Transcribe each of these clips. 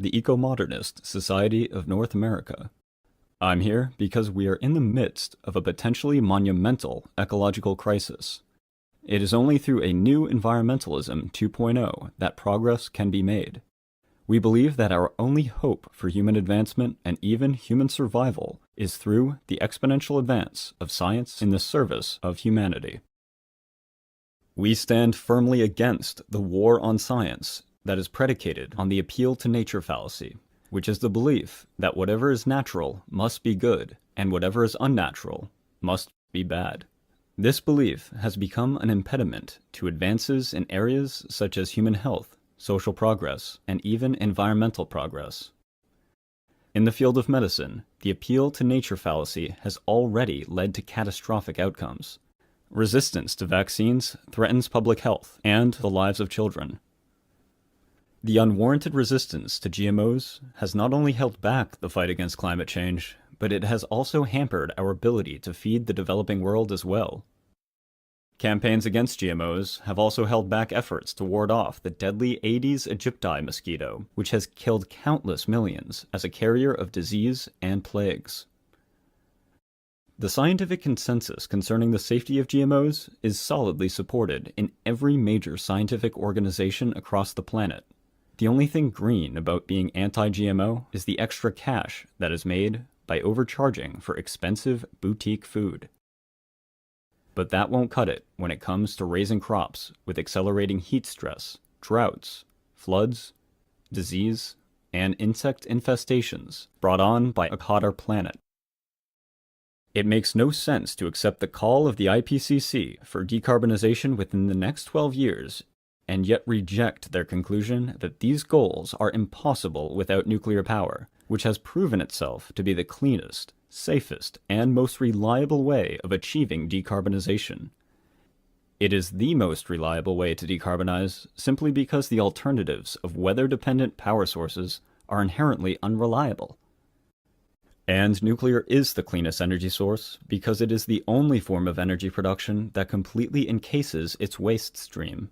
the Eco-Modernist Society of North America. I'm here because we are in the midst of a potentially monumental ecological crisis. It is only through a new environmentalism 2.0 that progress can be made. We believe that our only hope for human advancement and even human survival is through the exponential advance of science in the service of humanity. We stand firmly against the war on science that is predicated on the appeal to nature fallacy, which is the belief that whatever is natural must be good and whatever is unnatural must be bad. This belief has become an impediment to advances in areas such as human health, social progress, and even environmental progress. In the field of medicine, the appeal to nature fallacy has already led to catastrophic outcomes. Resistance to vaccines threatens public health and the lives of children. The unwarranted resistance to GMOs has not only held back the fight against climate change, but it has also hampered our ability to feed the developing world as well. Campaigns against GMOs have also held back efforts to ward off the deadly Aedes aegypti mosquito, which has killed countless millions as a carrier of disease and plagues. The scientific consensus concerning the safety of GMOs is solidly supported in every major scientific organization across the planet. The only thing green about being anti-GMO is the extra cash that is made by overcharging for expensive boutique food. But that won't cut it when it comes to raising crops with accelerating heat stress, droughts, floods, disease, and insect infestations brought on by a hotter planet. It makes no sense to accept the call of the IPCC for decarbonization within the next 12 years and yet reject their conclusion that these goals are impossible without nuclear power, which has proven itself to be the cleanest, safest, and most reliable way of achieving decarbonization. It is the most reliable way to decarbonize simply because the alternatives of weather-dependent power sources are inherently unreliable. And nuclear is the cleanest energy source because it is the only form of energy production that completely encases its waste stream.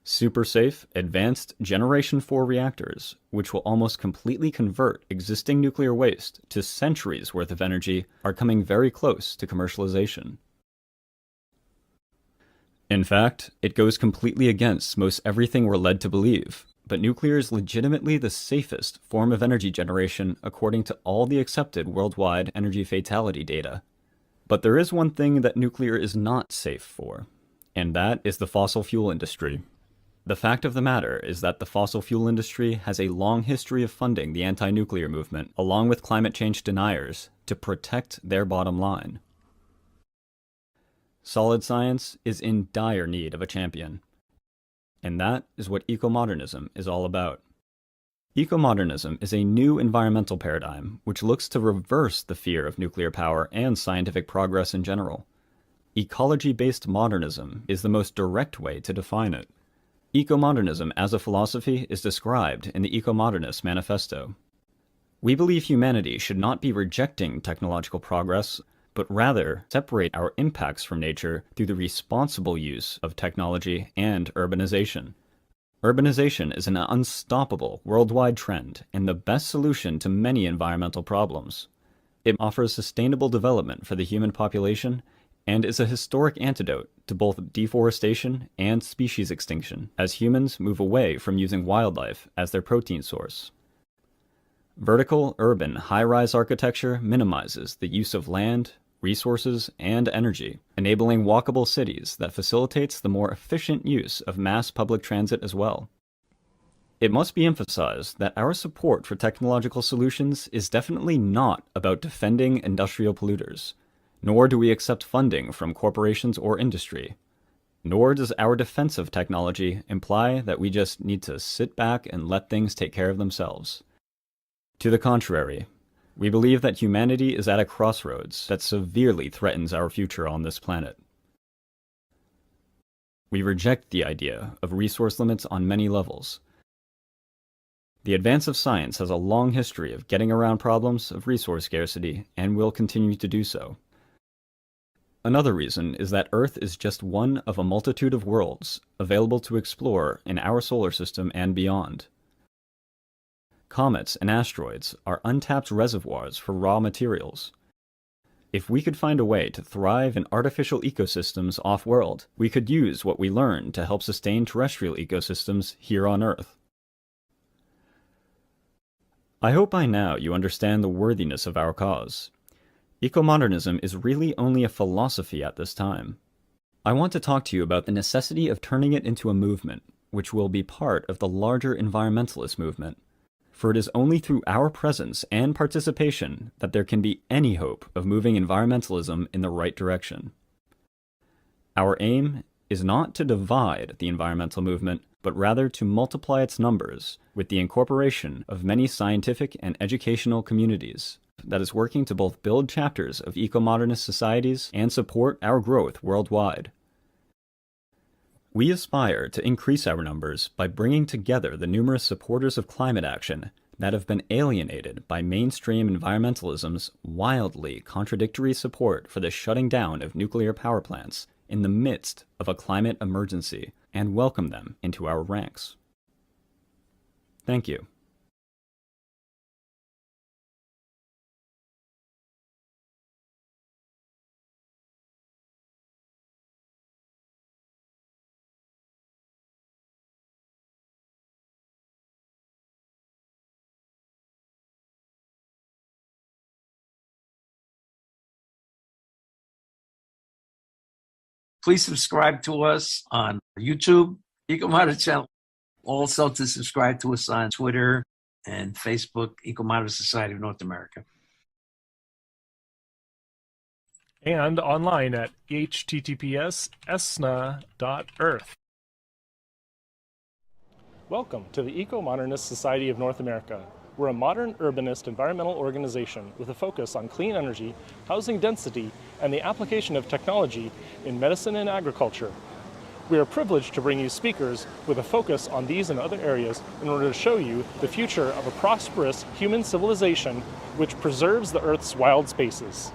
Super safe, advanced Generation 4 reactors, which will almost completely convert existing nuclear waste to centuries worth of energy, are coming very close to commercialization. In fact, it goes completely against most everything we're led to believe, but nuclear is legitimately the safest form of energy generation according to all the accepted worldwide energy fatality data. But there is one thing that nuclear is not safe for, and that is the fossil fuel industry. The fact of the matter is that the fossil fuel industry has a long history of funding the anti-nuclear movement, along with climate change deniers, to protect their bottom line. Solid science is in dire need of a champion, and that is what eco-modernism is all about. Eco-modernism is a new environmental paradigm which looks to reverse the fear of nuclear power and scientific progress in general. Ecology-based modernism is the most direct way to define it. Eco-modernism as a philosophy is described in the Eco-Modernist Manifesto. We believe humanity should not be rejecting technological progress, but rather separate our impacts from nature through the responsible use of technology and urbanization. Urbanization is an unstoppable worldwide trend and the best solution to many environmental problems. It offers sustainable development for the human population and is a historic antidote to both deforestation and species extinction as humans move away from using wildlife as their protein source. Vertical, urban, high-rise architecture minimizes the use of land, resources, and energy, enabling walkable cities that facilitates the more efficient use of mass public transit as well. It must be emphasized that our support for technological solutions is definitely not about defending industrial polluters, nor do we accept funding from corporations or industry. Nor does our defense of technology imply that we just need to sit back and let things take care of themselves. To the contrary, we believe that humanity is at a crossroads that severely threatens our future on this planet. We reject the idea of resource limits on many levels. The advance of science has a long history of getting around problems of resource scarcity and will continue to do so. Another reason is that Earth is just one of a multitude of worlds available to explore in our solar system and beyond. comets, and asteroids are untapped reservoirs for raw materials. If we could find a way to thrive in artificial ecosystems off-world, we could use what we learn to help sustain terrestrial ecosystems here on Earth. I hope by now you understand the worthiness of our cause. Ecomodernism is really only a philosophy at this time. I want to talk to you about the necessity of turning it into a movement, which will be part of the larger environmentalist movement. For it is only through our presence and participation that there can be any hope of moving environmentalism in the right direction. Our aim is not to divide the environmental movement, but rather to multiply its numbers with the incorporation of many scientific and educational communities that is working to both build chapters of eco-modernist societies and support our growth worldwide. We aspire to increase our numbers by bringing together the numerous supporters of climate action that have been alienated by mainstream environmentalism's wildly contradictory support for the shutting down of nuclear power plants in the midst of a climate emergency, and welcome them into our ranks. Thank you. Please subscribe to us on YouTube, EcoModern channel. Also to subscribe to us on Twitter and Facebook, EcoModern Society of North America. And online at https ESNA.earth. Welcome to the Eco-Modernist Society of North America. We're a modern urbanist environmental organization with a focus on clean energy, housing density, and the application of technology in medicine and agriculture. We are privileged to bring you speakers with a focus on these and other areas in order to show you the future of a prosperous human civilization which preserves the Earth's wild spaces.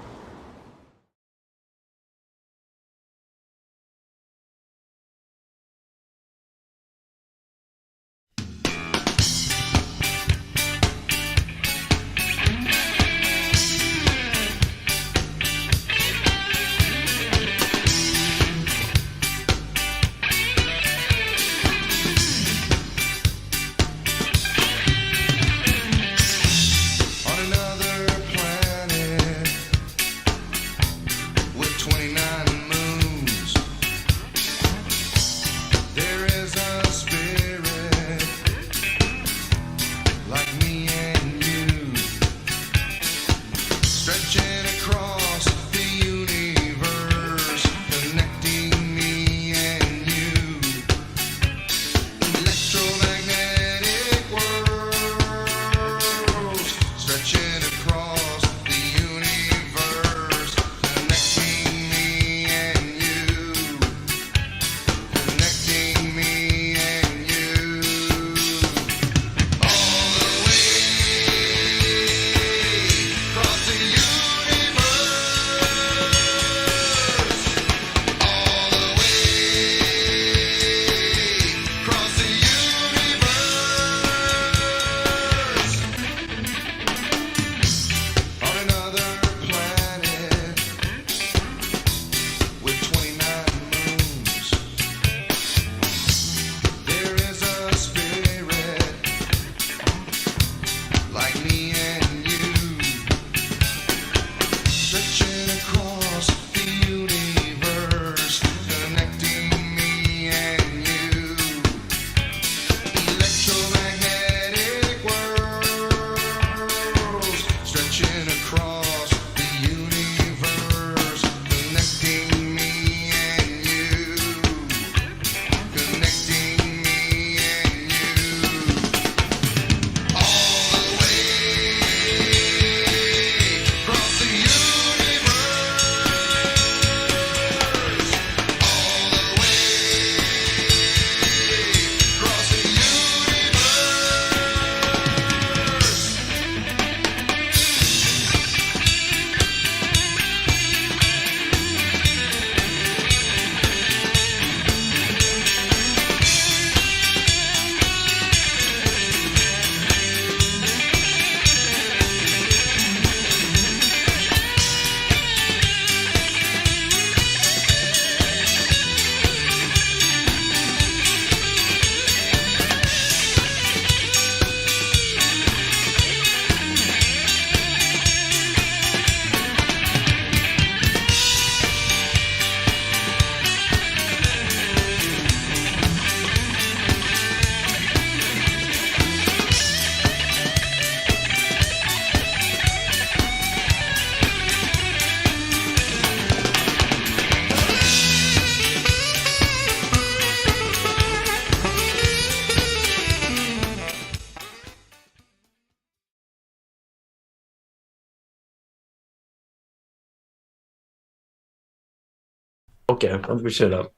Okay, I'll push it up.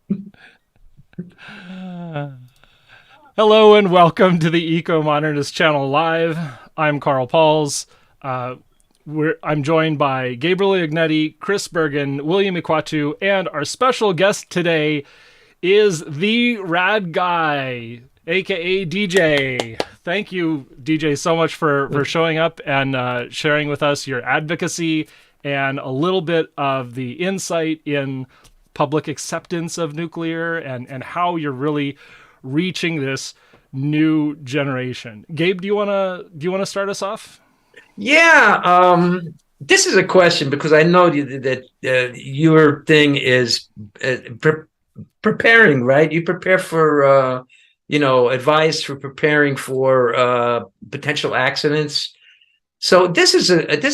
Hello and welcome to the Eco-Modernist Channel Live. I'm Carl Pauls. I'm joined by Gabriel Ignetti, Chris Bergen, William Ikwatu, and our special guest today is the Rad Guy, aka DJ. Thank you, DJ, so much for showing up and sharing with us your advocacy and a little bit of the insight in public acceptance of nuclear and how you're really reaching this new generation. Gabe, do you wanna start us off? Yeah, this is a question because I know that your thing is preparing, right? You prepare for advice for preparing for potential accidents. So this is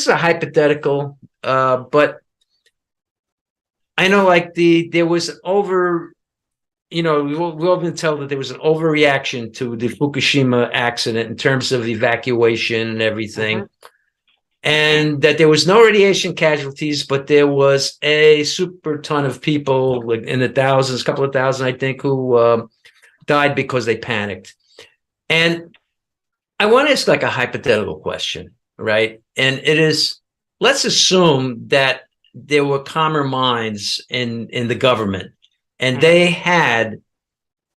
a hypothetical, but I know like there was we've all been told that there was an overreaction to the Fukushima accident in terms of evacuation and everything. And that there was no radiation casualties, but there was a super ton of people, like in the thousands, couple of thousand, I think, who died because they panicked. And I want to ask like a hypothetical question, right? And it is, let's assume that there were calmer minds in the government, and they had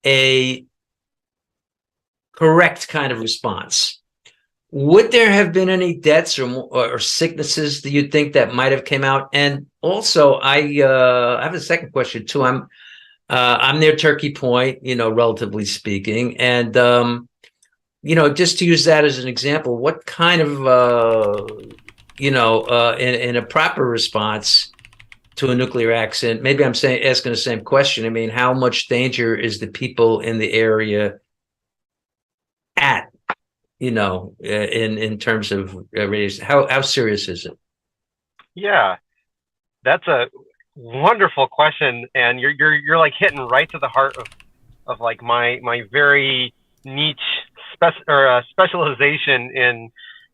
a correct kind of response. Would there have been any deaths or sicknesses that you think that might have came out? And also, I have a second question too. I'm near Turkey Point, relatively speaking, and just to use that as an example, what kind of in a proper response to a nuclear accident? Maybe I'm asking the same question. I mean, how much danger is the people in the area at? In terms of radiation, how serious is it? Yeah, that's a wonderful question, and you're like hitting right to the heart of like my very niche specialization in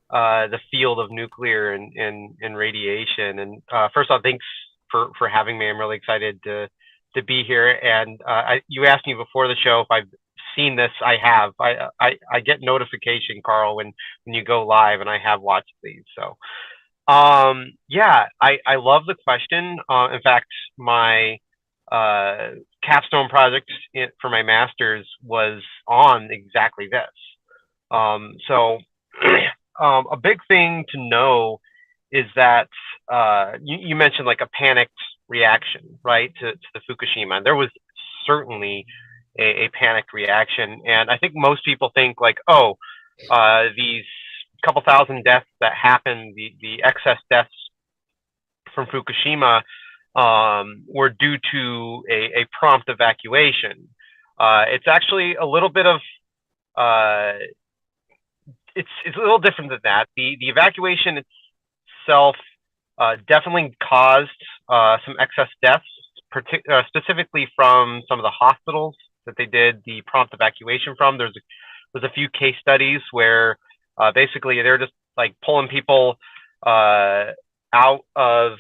the field of nuclear and radiation. And first off, thanks for having me. I'm really excited to be here. And you asked me before the show if I've seen this. I have. I get notification, Carl, when you go live, and I have watched these. So yeah, I love the question. In fact, my capstone project for my master's was on exactly this. So a big thing to know is that you mentioned like a panicked reaction, right, to the Fukushima. And there was certainly a panicked reaction. And I think most people think like, these couple thousand deaths that happened, the excess deaths from Fukushima were due to a prompt evacuation. It's actually a little bit of, it's a little different than that. The evacuation itself definitely caused some excess deaths, specifically from some of the hospitals that they did the prompt evacuation from. There's a few case studies where basically they're just like pulling people out of,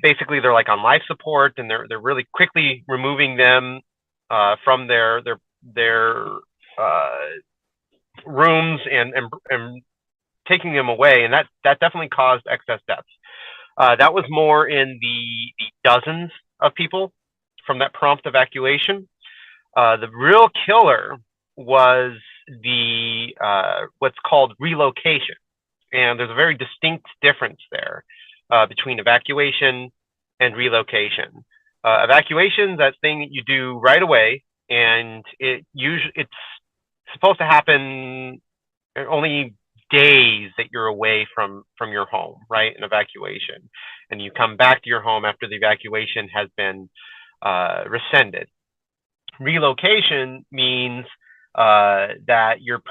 basically they're like on life support, and they're really quickly removing them from their rooms and taking them away, and that definitely caused excess deaths. That was more in the dozens of people from that prompt evacuation. The real killer was the what's called relocation, and there's a very distinct difference there between evacuation and relocation. Evacuation, that thing that you do right away, and it's supposed to happen only days that you're away from your home, right? An evacuation, and you come back to your home after the evacuation has been rescinded. Relocation means that you're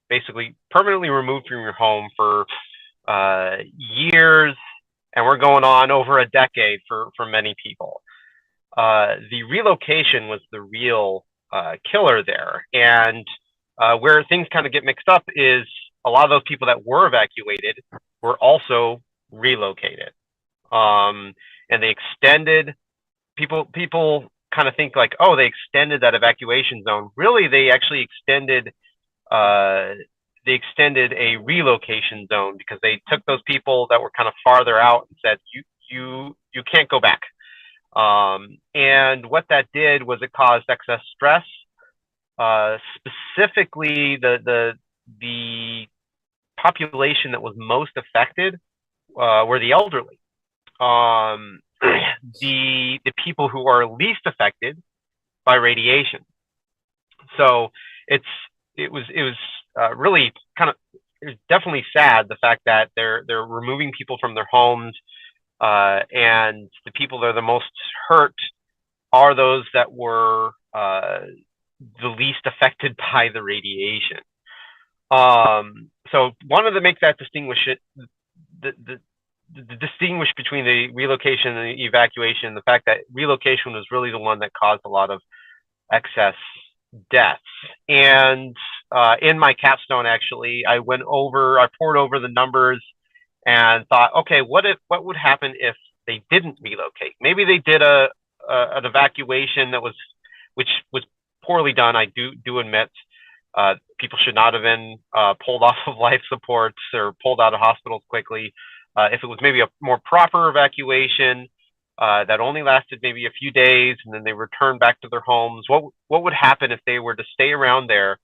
basically permanently removed from your home for years, and we're going on over a decade for many people. The relocation was the real killer there, and where things kind of get mixed up is a lot of those people that were evacuated were also relocated. And and they extended. People kind of think like, oh, they extended that evacuation zone. Really, they actually extended a relocation zone, because they took those people that were kind of farther out and said, you can't go back. And what that did was it caused excess stress. Specifically, the population that was most affected were the elderly. The people who are least affected by radiation. So it was really kind of, it was definitely sad, the fact that they're removing people from their homes, and the people that are the most hurt are those that were the least affected by the radiation. So wanted to make that distinguish between the relocation and the evacuation, the fact that relocation was really the one that caused a lot of excess deaths. And in my capstone, actually, I poured over the numbers and thought, okay, what would happen if they didn't relocate? Maybe they did an evacuation which was poorly done. I do admit people should not have been pulled off of life supports or pulled out of hospitals quickly. If it was maybe a more proper evacuation that only lasted maybe a few days, and then they returned back to their homes, what would happen if they were to stay around there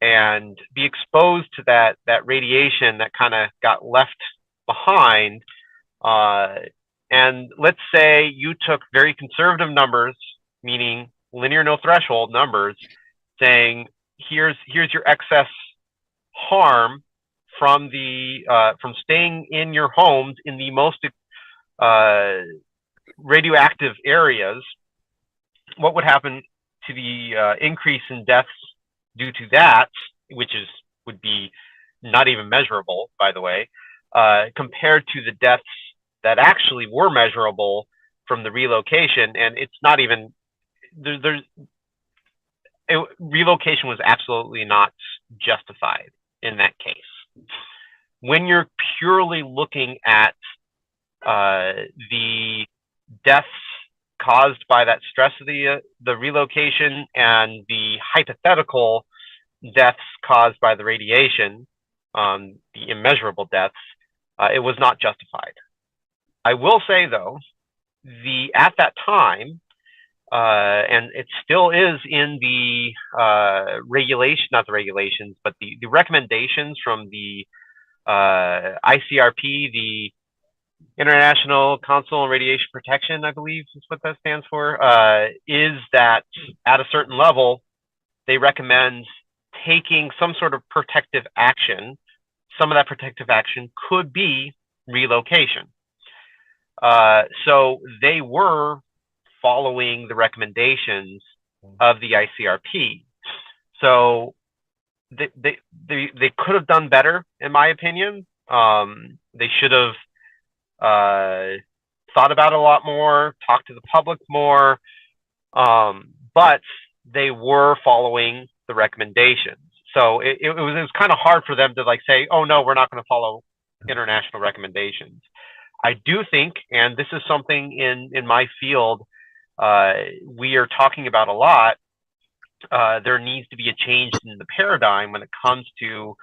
and be exposed to that radiation that kind of got left behind? And let's say you took very conservative numbers, meaning linear no threshold numbers, saying here's your excess harm from staying in your homes in the most radioactive areas. What would happen to the increase in deaths due to that, which would be not even measurable, by the way, compared to the deaths that actually were measurable from the relocation? And it's not even relocation was absolutely not justified in that case. When you're purely looking at the deaths caused by that stress of the relocation and the hypothetical deaths caused by the radiation, the immeasurable deaths, it was not justified. I will say, though, at that time, and it still is in the not the regulations, but the recommendations from the ICRP, the International Council on Radiation Protection, I believe is what that stands for, is that at a certain level, they recommend taking some sort of protective action. Some of that protective action could be relocation. So they were following the recommendations of the ICRP. So they could have done better, in my opinion. They should have thought about it a lot more, talked to the public more, but they were following the recommendations. So it was kind of hard for them to say, oh no, we're not going to follow international recommendations. I do think, and this is something in my field we are talking about a lot, there needs to be a change in the paradigm when it comes to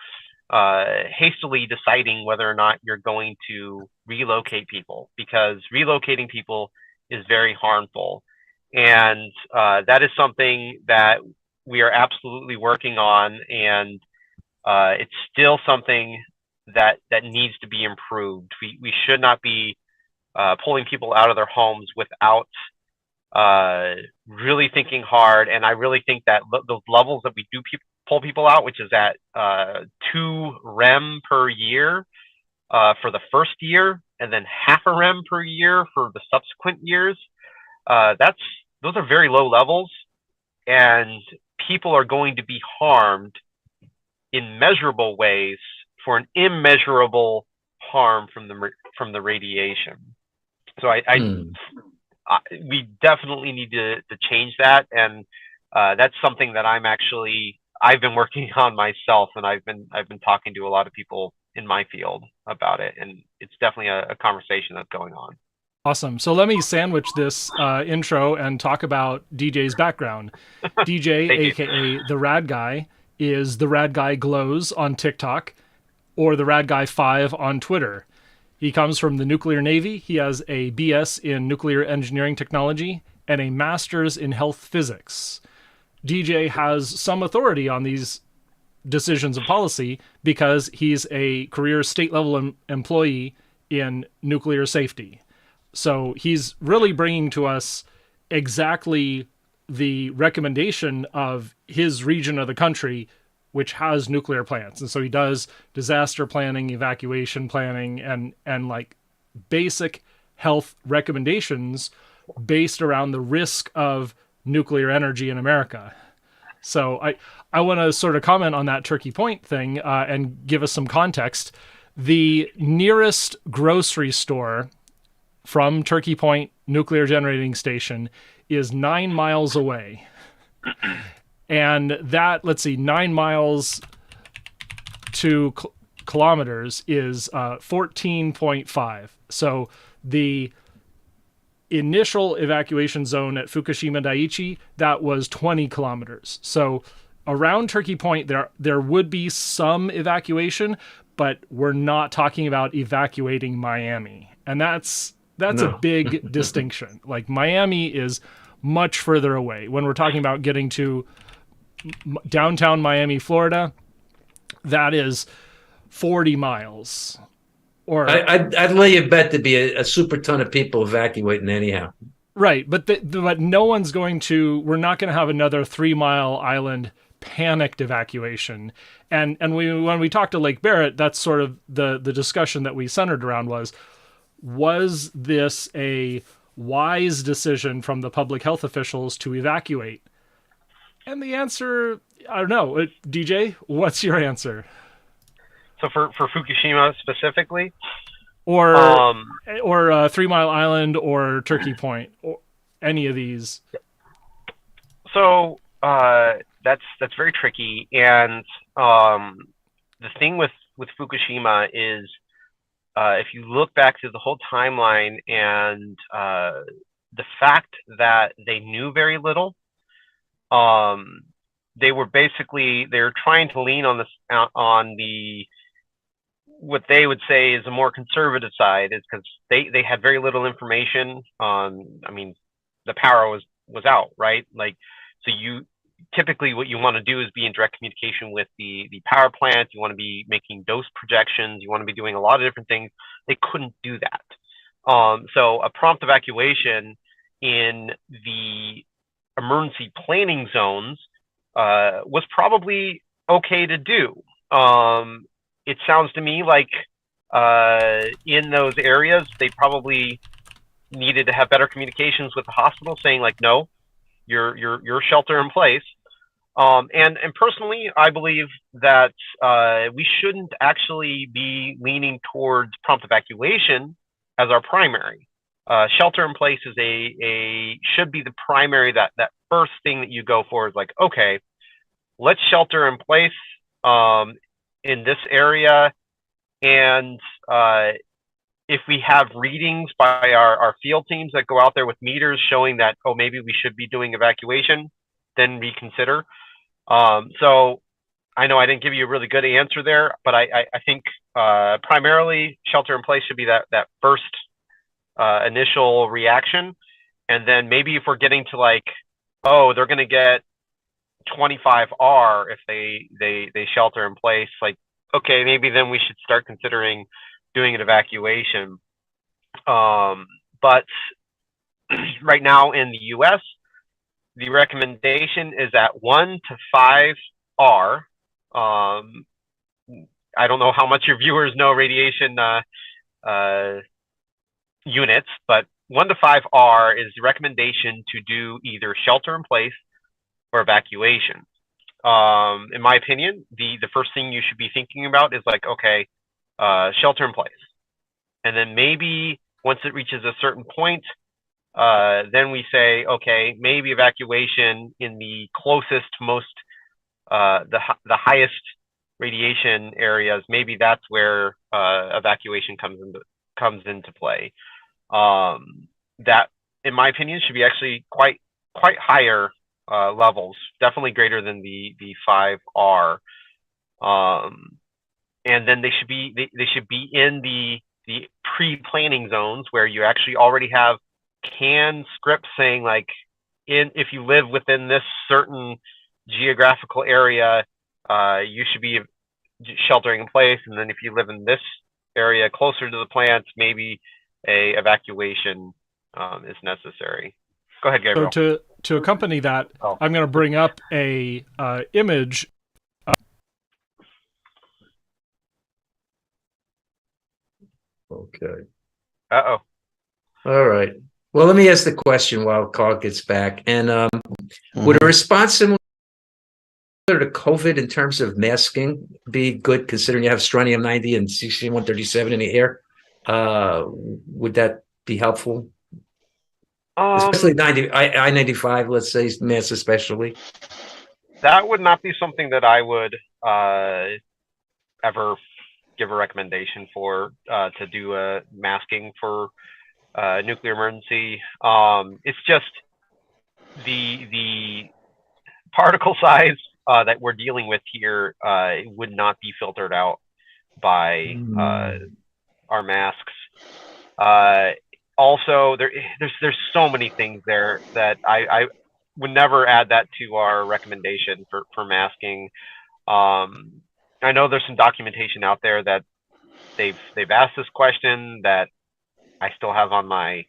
hastily deciding whether or not you're going to relocate people, because relocating people is very harmful. And that is something that we are absolutely working on, and it's still something that needs to be improved. We should not be pulling people out of their homes without really thinking hard. And I really think that those levels that we do pull people out, which is at 2 rem per year for the first year, and then half a rem per year for the subsequent years, those are very low levels, and people are going to be harmed in measurable ways for an immeasurable harm from the radiation. So we definitely need to change that, and that's something that I've been working on myself, and I've been talking to a lot of people in my field about it, and it's definitely a conversation that's going on. Awesome. So let me sandwich this intro and talk about DJ's background. DJ, aka the Rad Guy, is the Rad Guy Glows on TikTok or the Rad Guy 5 on Twitter. He comes from the nuclear navy. He has a BS in nuclear engineering technology and a master's in health physics. DJ has some authority on these decisions of policy because he's a career state level employee in nuclear safety. So he's really bringing to us exactly the recommendation of his region of the country, which has nuclear plants. And so he does disaster planning, evacuation planning, and like basic health recommendations based around the risk of nuclear energy in America. So I want to sort of comment on that Turkey Point thing and give us some context. The nearest grocery store from Turkey Point Nuclear Generating Station is 9 miles away. And that, 9 miles to kilometers is 14.5. So the initial evacuation zone at Fukushima Daiichi, that was 20 kilometers. So around Turkey Point, there would be some evacuation, but we're not talking about evacuating Miami. And that's a big distinction. Like Miami is much further away. When we're talking about getting to downtown Miami, Florida, that is 40 miles. Or I'd lay you a bet there'd be a super ton of people evacuating anyhow. Right, but no one's going to. We're not going to have another 3 Mile Island panicked evacuation. And when we talked to Lake Barrett, that's sort of the discussion that we centered around was this a wise decision from the public health officials to evacuate? And the answer, I don't know. DJ, what's your answer? So for Fukushima specifically, or 3 Mile Island or Turkey Point, or any of these. So that's very tricky, and the thing with Fukushima is, if you look back through the whole timeline and the fact that they knew very little, they were trying to lean on the what they would say is a more conservative side, is because they had very little information. I mean, the power was out, right? Like, so you typically what you want to do is be in direct communication with the power plant. You want to be making dose projections. You want to be doing a lot of different things. They couldn't do that. So a prompt evacuation in the emergency planning zones was probably okay to do. It sounds to me like in those areas, they probably needed to have better communications with the hospital, saying like, no, you're shelter in place. And personally, I believe that we shouldn't actually be leaning towards prompt evacuation as our primary. Shelter in place is should be the primary. That first thing that you go for is like, okay, let's shelter in place in this area, and if we have readings by our field teams that go out there with meters showing that, oh, maybe we should be doing evacuation, then reconsider. So I know I didn't give you a really good answer there, but I think primarily shelter in place should be that first initial reaction. And then maybe if we're getting to like, oh, they're going to get 25R if they shelter in place, like, okay, maybe then we should start considering doing an evacuation. But right now in the US, the recommendation is at 1 to 5R. I don't know how much your viewers know radiation units, but 1 to 5R is the recommendation to do either shelter in place or evacuation. In my opinion, the first thing you should be thinking about is like, okay, shelter in place. And then maybe once it reaches a certain point, then we say, okay, maybe evacuation in the closest, most, the highest radiation areas, maybe that's where evacuation comes into play. that, in my opinion, should be actually quite higher levels, definitely greater than the 5R. And then they should be in the pre-planning zones where you actually already have canned scripts saying, like, if you live within this certain geographical area, you should be sheltering in place, and then if you live in this area closer to the plants, maybe a evacuation is necessary. Go ahead, Gabriel. So to accompany that, I'm going to bring up a image. Okay. Uh-oh. All right. Well, let me ask the question while Carl gets back. And would a response similar to COVID in terms of masking be good, considering you have strontium-90 and cesium-137 in the air? Would that be helpful? Especially I-95, let's say, mass especially. That would not be something that I would ever give a recommendation for, to do a masking for nuclear emergency. It's just the particle size that we're dealing with here would not be filtered out by our masks. Also, there's so many things there that I would never add that to our recommendation for masking. I know there's some documentation out there that they've asked this question that I still have on my